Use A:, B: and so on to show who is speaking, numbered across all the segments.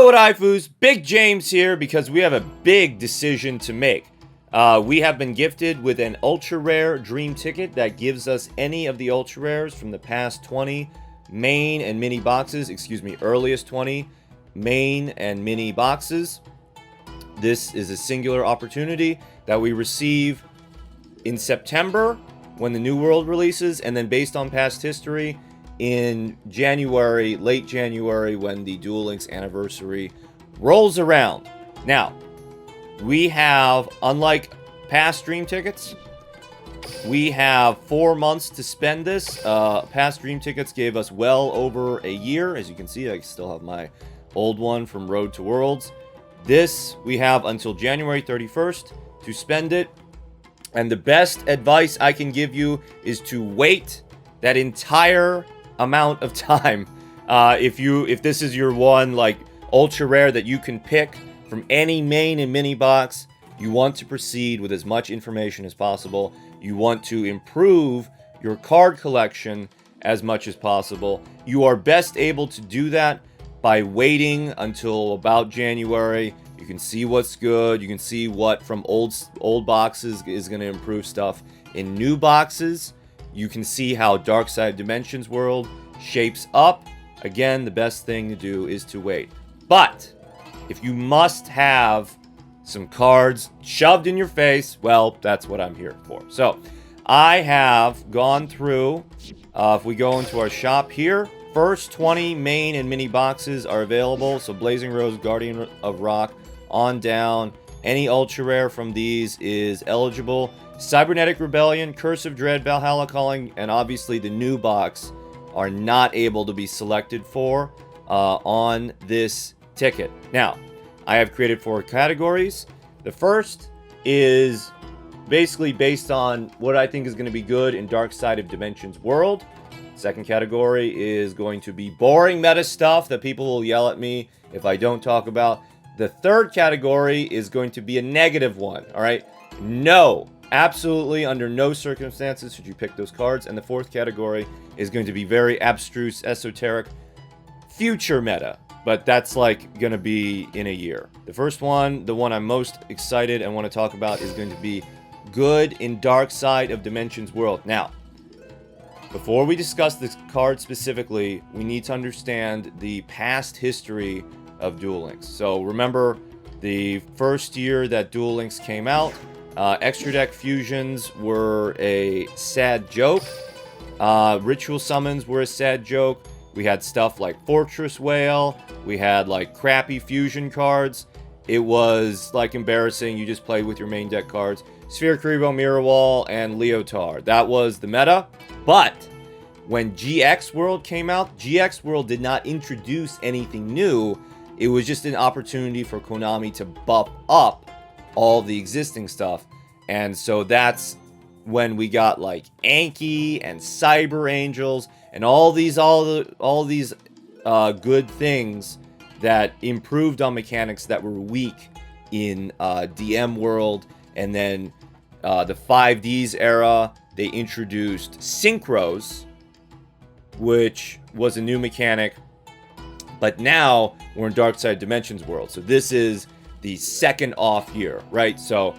A: Yo, what Ifus? Big James here because we have a big decision to make. We have been gifted with an ultra rare dream ticket that gives us any of the ultra rares from the past 20 main and mini boxes. Excuse me, earliest 20 main and mini boxes. This is a singular opportunity that we receive in September when the New World releases, and then based on past history in January, late January, when the Duel Links anniversary rolls around. Now, we have, unlike past Dream tickets, we have 4 months to spend this. Past Dream tickets gave us well over a year. As you can see, I still have my old one from Road to Worlds. This, we have until January 31st to spend it. And the best advice I can give you is to wait that entire amount of time. If this is your one like ultra rare that you can pick from any main and mini box, you want to proceed with as much information as possible. You want to improve your card collection as much as possible. You are best able to do that by waiting until about January. You can see what's good. You can see what from old boxes is going to improve stuff in new boxes. You can see how Dark Side Dimensions World shapes up. Again, the best thing to do is to wait. But if you must have some cards shoved in your face, well, that's what I'm here for. So I have gone through, if we go into our shop here, first 20 main and mini boxes are available. So Blazing Rose, Guardian of Rock, on down. Any ultra rare from these is eligible. Cybernetic Rebellion, Curse of Dread, Valhalla Calling, and obviously the new box are not able to be selected for on this ticket. Now, I have created 4 categories. The first is basically based on what I think is going to be good in Dark Side of Dimensions World. Second category is going to be boring meta stuff that people will yell at me if I don't talk about. The third category is going to be a negative one, all right? No, absolutely under no circumstances should you pick those cards. And the fourth category is going to be very abstruse, esoteric, future meta. But that's like going to be in a year. The first one, the one I'm most excited and want to talk about, is going to be good in Dark Side of Dimensions World. Now, before we discuss this card specifically, we need to understand the past history of Duel Links. So remember, the first year that Duel Links came out, extra deck fusions were a sad joke. Ritual summons were a sad joke. We had stuff like Fortress Whale. We had like crappy fusion cards. It was like embarrassing. You just played with your main deck cards. Sphere Kuriboh, Mirror Wall, and Leotard. That was the meta. But when GX World came out, GX World did not introduce anything new. It was just an opportunity for Konami to buff up all the existing stuff. And so that's when we got like Anki and Cyber Angels and all these good things that improved on mechanics that were weak in DM World. And then the 5Ds era, they introduced Synchros, which was a new mechanic. But now we're in Dark Side Dimensions World. So this is the second off year, right? So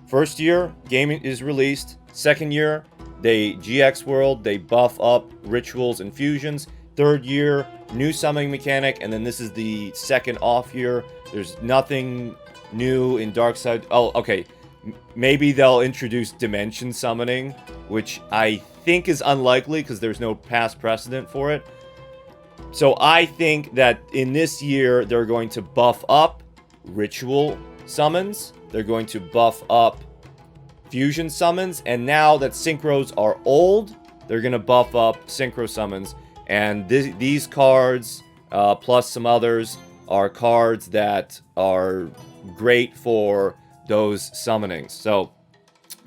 A: first year, game is released. Second year, GX World, they buff up rituals and fusions. Third year, new summoning mechanic. And then this is the second off year. There's nothing new in Dark Side. Oh, okay. Maybe they'll introduce Dimension Summoning, which I think is unlikely because there's no past precedent for it. So I think that in this year, they're going to buff up ritual summons. They're going to buff up fusion summons. And now that synchros are old, they're going to buff up synchro summons. And these cards, plus some others, are cards that are great for those summonings. So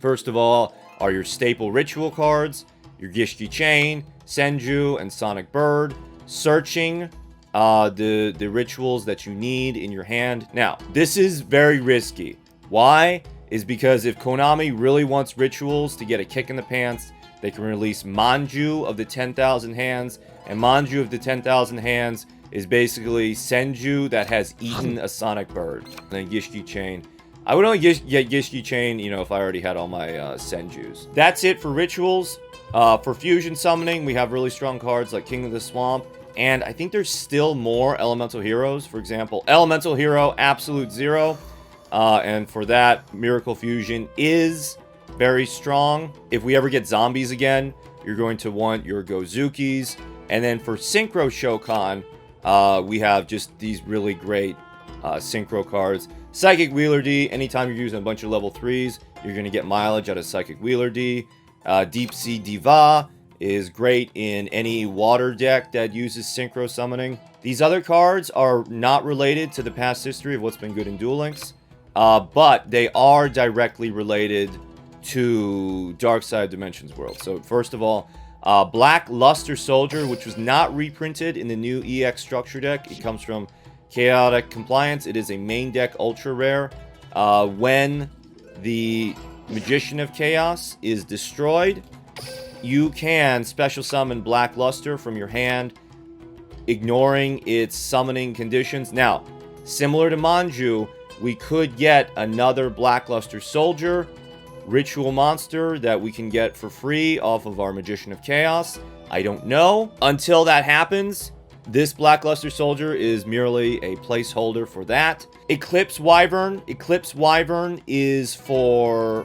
A: first of all are your staple ritual cards, your Gishki Chain, Senju, and Sonic Bird. Searching the rituals that you need in your hand. Now, this is very risky. Why? Is because if Konami really wants rituals to get a kick in the pants, they can release Manju of the 10,000 Hands. And Manju of the 10,000 Hands is basically Senju that has eaten a sonic bird. And then Gishki Chain. I would only get Gishki Chain, you know, if I already had all my Senjus. That's it for rituals. For fusion summoning, we have really strong cards like King of the Swamp. And I think there's still more elemental heroes. For example, Elemental Hero, Absolute Zero. And for that, Miracle Fusion is very strong. If we ever get zombies again, you're going to want your Gozukis. And then for Synchro Shokan, we have just these really great Synchro cards. Psychic Wheeler D, anytime you're using a bunch of level 3s, you're going to get mileage out of Psychic Wheeler D. Deep Sea Diva is great in any water deck that uses Synchro Summoning. These other cards are not related to the past history of what's been good in Duel Links, but they are directly related to Dark Side Dimensions World. So first of all, Black Luster Soldier, which was not reprinted in the new EX structure deck. It comes from Chaotic Compliance. It is a main deck ultra rare. When the Magician of Chaos is destroyed, you can special summon Black Luster from your hand, ignoring its summoning conditions. Now, similar to Manju, we could get another Black Luster Soldier ritual monster that we can get for free off of our Magician of Chaos. I don't know. Until that happens, this Black Luster Soldier is merely a placeholder for that. Eclipse Wyvern. Eclipse Wyvern is for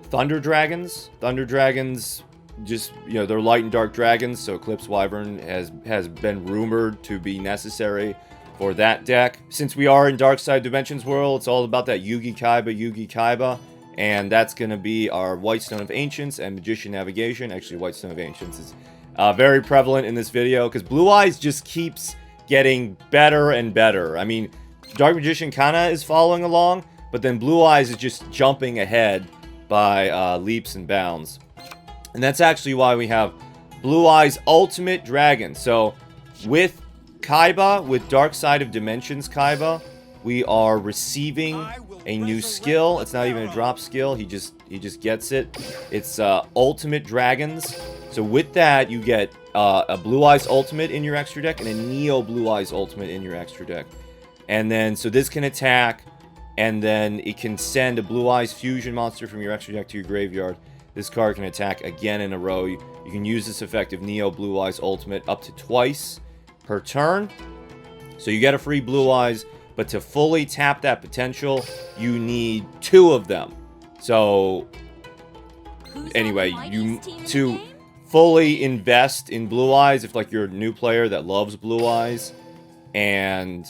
A: Thunder Dragons. Thunder Dragons, just, you know, they're light and dark dragons, so Eclipse Wyvern has been rumored to be necessary for that deck. Since we are in Dark Side Dimensions World, it's all about that Yugi Kaiba. And that's going to be our Whitestone of Ancients and Magician Navigation. Actually, Whitestone of Ancients is very prevalent in this video, because Blue Eyes just keeps getting better and better. I mean, Dark Magician kind of is following along, but then Blue Eyes is just jumping ahead by leaps and bounds. And that's actually why we have Blue Eyes Ultimate Dragon. So with Kaiba, with Dark Side of Dimensions Kaiba, we are receiving a new skill. It's not even a drop skill. He just gets it. It's Ultimate Dragons. So with that, you get a Blue Eyes Ultimate in your extra deck and a Neo Blue Eyes Ultimate in your extra deck. And then, so this can attack, and then it can send a Blue Eyes Fusion monster from your extra deck to your graveyard. This card can attack again in a row. You can use this effective Neo Blue Eyes Ultimate up to twice per turn. So you get a free Blue Eyes, but to fully tap that potential, you need 2 of them. So anyway, to fully invest in Blue Eyes, if like you're a new player that loves Blue Eyes, and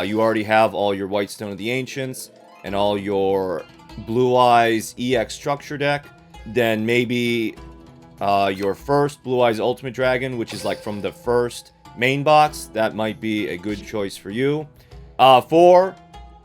A: you already have all your Whitestone of the Ancients and all your Blue Eyes EX structure deck, then maybe your first Blue Eyes Ultimate Dragon, which is like from the first main box, that might be a good choice for you. For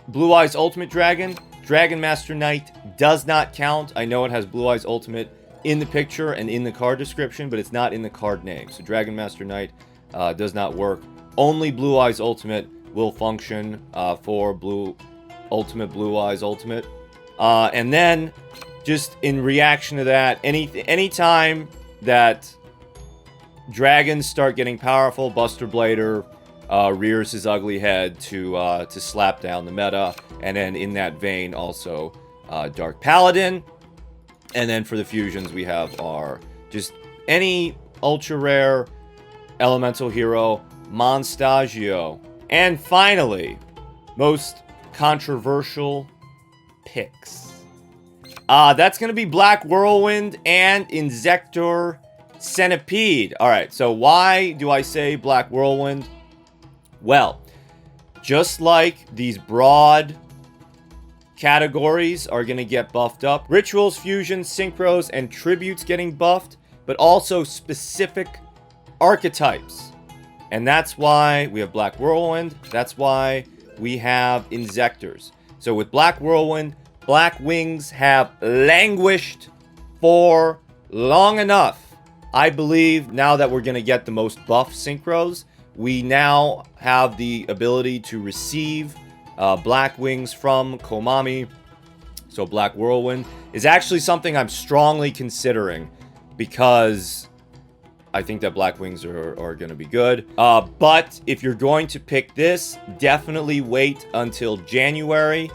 A: Blue Eyes Ultimate Dragon, Dragon Master Knight does not count. I know it has Blue Eyes Ultimate in the picture and in the card description, but it's not in the card name. So Dragon Master Knight does not work. Only Blue Eyes Ultimate will function for Ultimate Blue Eyes Ultimate. And then, just in reaction to that, anytime that dragons start getting powerful, Buster Blader rears his ugly head to slap down the meta. And then in that vein, also Dark Paladin. And then for the fusions, we have our just any ultra rare elemental hero, Monstagio. And finally, most controversial picks. That's going to be Black Whirlwind and Inzektor Centipede. Alright, so why do I say Black Whirlwind? Well, just like these broad categories are going to get buffed up, rituals, fusions, synchros, and tributes getting buffed, but also specific archetypes. And that's why we have Black Whirlwind. That's why we have Inzektors. So with Black Whirlwind, Black Wings have languished for long enough. I believe now that we're going to get the most buff synchros, we now have the ability to receive Black Wings from Komami. So Black Whirlwind is actually something I'm strongly considering, because I think that Black Wings are going to be good. But if you're going to pick this, definitely wait until January,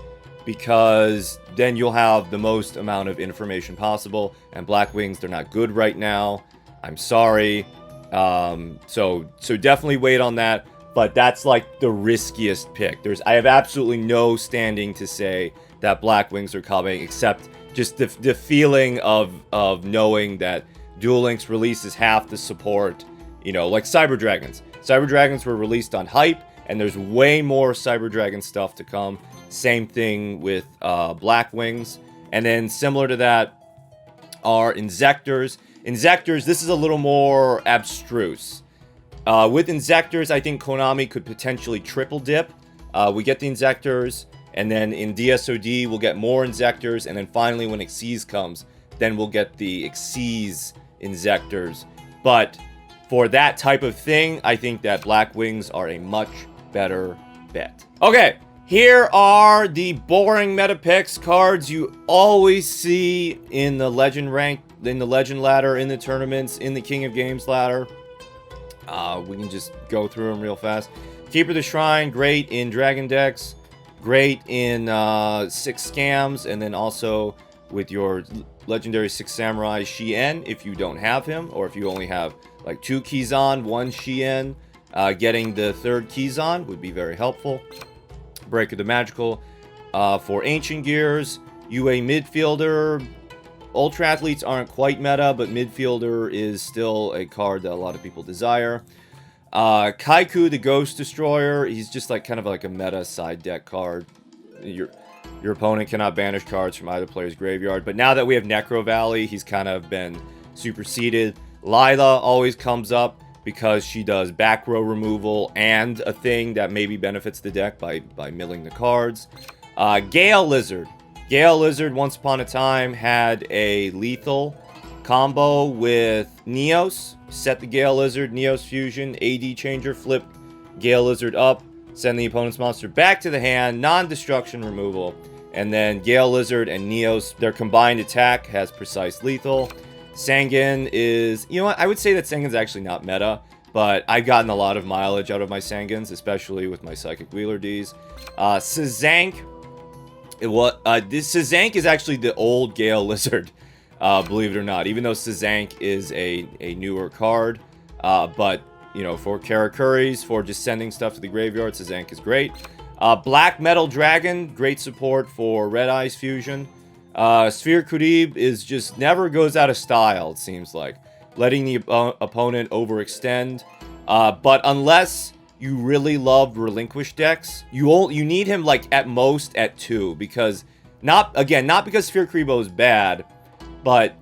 A: because then you'll have the most amount of information possible. And Black Wings, they're not good right now. I'm sorry. So definitely wait on that. But that's like the riskiest pick. I have absolutely no standing to say that Black Wings are coming, except just the feeling of knowing that Duel Links releases half the support, you know, like Cyber Dragons. Cyber Dragons were released on hype, and there's way more Cyber Dragon stuff to come. Same thing with Black Wings. And then similar to that are Insectors. Insectors, this is a little more abstruse. With Insectors, I think Konami could potentially triple dip. We get the Insectors, and then in DSOD, we'll get more Insectors, and then finally when Xyz comes, then we'll get the Xyz Insectors. But for that type of thing, I think that Black Wings are a much better bet. Okay, here are the boring meta picks, cards you always see in the Legend rank, in the Legend ladder, in the tournaments, in the King of Games ladder. We can just go through them real fast. Keeper of the Shrine, great in Dragon decks, great in 6 Scams, and then also with your legendary 6 Samurai Shien if you don't have him, or if you only have like 2 Kizan, 1 Shien, getting the 3rd Kizan would be very helpful. Break of the Magical. For Ancient Gears, UA midfielder. Ultra Athletes aren't quite meta, but midfielder is still a card that a lot of people desire. Kaiku, the Ghost Destroyer, he's just like kind of like a meta side deck card. Your opponent cannot banish cards from either player's graveyard. But now that we have Necro Valley, he's kind of been superseded. Lila always comes up because she does back row removal and a thing that maybe benefits the deck by milling the cards. Gale Lizard. Gale Lizard, once upon a time, had a lethal combo with Neos. Set the Gale Lizard, Neos Fusion, AD Changer, flip Gale Lizard up, send the opponent's monster back to the hand, non-destruction removal. And then Gale Lizard and Neos, their combined attack has precise lethal. Sangan is, you know what, I would say that Sangan's actually not meta, but I've gotten a lot of mileage out of my Sangans, especially with my Psychic Wheeler Ds. Sazank, this Sazank is actually the old Gale Lizard, believe it or not, even though Sazank is a newer card. But, you know, for Karakuris, for just sending stuff to the graveyard, Sazank is great. Black Metal Dragon, great support for Red Eyes Fusion. Sphere Kurib is just never goes out of style, it seems like. Letting the opponent overextend. But unless you really love Relinquish decks, you need him like at most at 2. Because, not because Sphere Kuribo is bad, but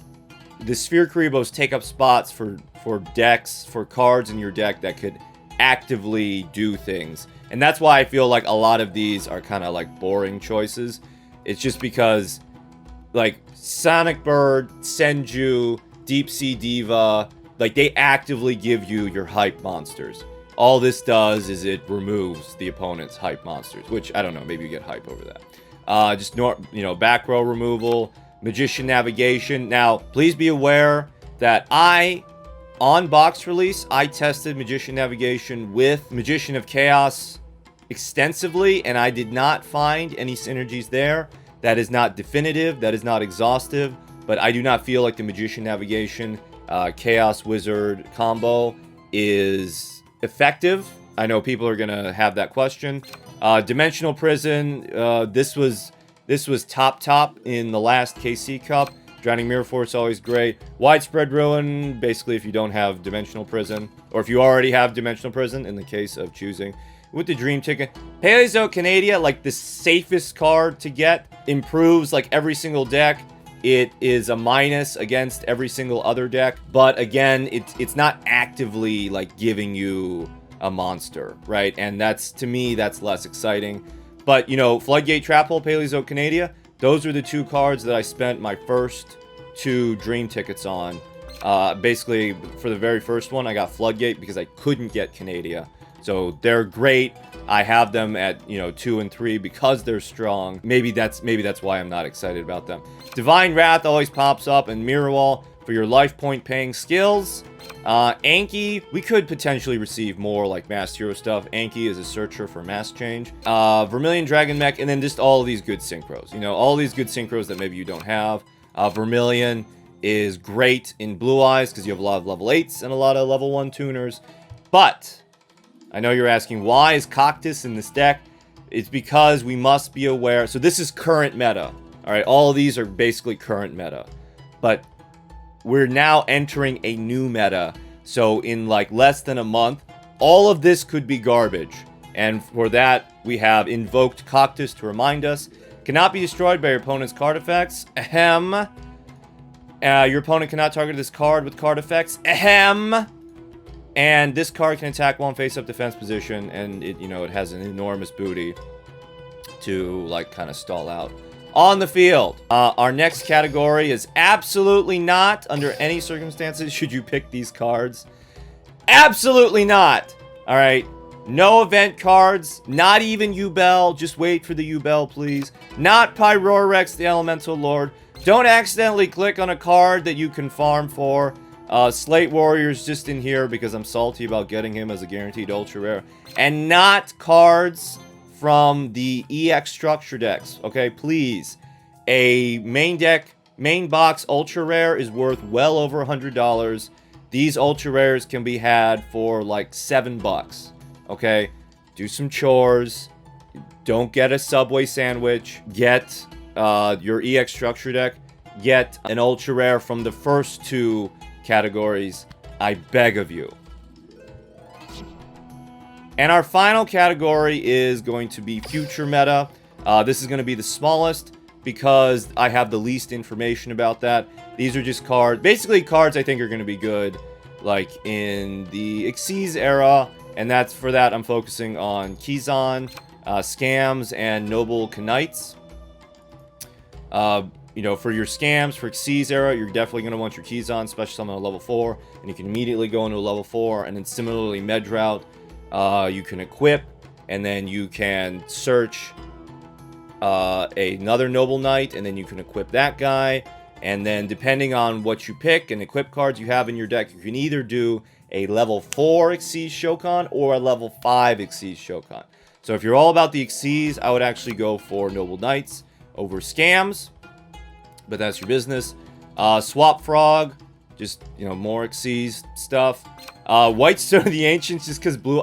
A: the Sphere Kuribos take up spots for decks, for cards in your deck that could actively do things. And that's why I feel like a lot of these are kind of like boring choices. It's just because like Sonic Bird, Senju, Deep Sea Diva, like they actively give you your hype monsters. All this does is it removes the opponent's hype monsters, which I don't know, maybe you get hype over that. Just back row removal, Magician Navigation. Now, please be aware that on box release, I tested Magician Navigation with Magician of Chaos extensively, and I did not find any synergies there. That is not definitive, that is not exhaustive, but I do not feel like the Magician Navigation Chaos Wizard combo is effective. I know people are going to have that question. Dimensional Prison, this was top in the last KC Cup. Drowning Mirror Force, always great. Widespread Ruin, basically if you don't have Dimensional Prison, or if you already have Dimensional Prison, in the case of choosing. With the Dream Ticket, Paleozoic Canadia, like the safest card to get, improves like every single deck. It is a minus against every single other deck, but again, it's not actively like giving you a monster, right? And that's, to me, that's less exciting. But, you know, Floodgate Trap Hole, Paleozoic Canadia, those are the 2 cards that I spent my first 2 Dream Tickets on. Basically, for the very first one, I got Floodgate because I couldn't get Canadia. So they're great. I have them at, 2 and 3 because they're strong. Maybe that's why I'm not excited about them. Divine Wrath always pops up, and Mirror Wall for your life point paying skills. Anki, we could potentially receive more like Masked Hero stuff. Anki is a searcher for mask change. Vermilion Dragon Mech, and then just all of these good synchros. You know, all these good synchros that maybe you don't have. Vermilion is great in Blue Eyes because you have a lot of level 8s and a lot of level 1 tuners. But I know you're asking, why is Cactus in this deck? It's because we must be aware. So this is current meta. All right, all of these are basically current meta. But we're now entering a new meta. So in like less than a month, all of this could be garbage. And for that, we have invoked Cactus to remind us. Cannot be destroyed by your opponent's card effects. Ahem. Your opponent cannot target this card with card effects. Ahem. And this card can attack one face-up defense position, and it, you know, it has an enormous booty to like kind of stall out on the field. Our next category is absolutely not, under any circumstances, should you pick these cards. Absolutely not. All right. No event cards. Not even Ubel. Just wait for the Ubel, please. Not Pyrorex, the Elemental Lord. Don't accidentally click on a card that you can farm for. Slate Warrior's just in here because I'm salty about getting him as a guaranteed ultra rare. And not cards from the EX structure decks. Okay, please. A main box ultra rare is worth well over $100. These ultra rares can be had for like $7. Okay, do some chores. Don't get a Subway sandwich. Get your EX structure deck. Get an ultra rare from the first two categories. I beg of you. And our final category is going to be future meta. This is going to be the smallest because I have the least information about that. These are just cards, basically cards I think are going to be good, like in the Xyz era, and that's for that I'm focusing on Kizan, Scams, and Noble Knights. You know, for your Scams, for Xyz era, you're definitely going to want your Kizan, special summon on a level 4, and you can immediately go into a level 4, and then similarly Medrout, you can equip, and then you can search another Noble Knight, and then you can equip that guy, and then depending on what you pick and equip cards you have in your deck, you can either do a level 4 Xyz Shokan or a level 5 Xyz Shokan. So if you're all about the Xyz, I would actually go for Noble Knights over Scams, but that's your business. Swap Frog, just, you know, more Xyz stuff. White Stone of the Ancients, just because Blue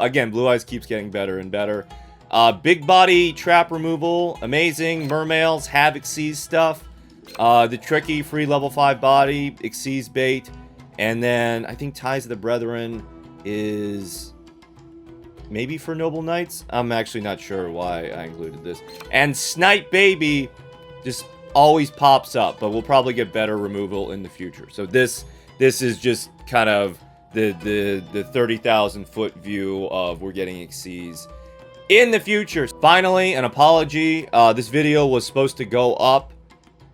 A: Eyes keeps getting better and better. Big Body Trap Removal, amazing. Mermails, have Xyz stuff. The Tricky, free level 5 body, Xyz bait. And then, I think Ties of the Brethren is maybe for Noble Knights? I'm actually not sure why I included this. And Snipe Baby just always pops up, but we'll probably get better removal in the future. So this is just kind of the 30,000 foot view of we're getting Xyz in the future. Finally, an apology. This video was supposed to go up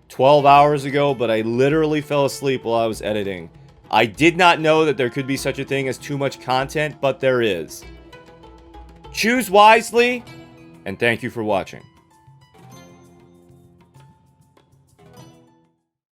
A: 12 hours ago, but I literally fell asleep while I was editing. I did not know that there could be such a thing as too much content, but there is. Choose wisely, and thank you for watching.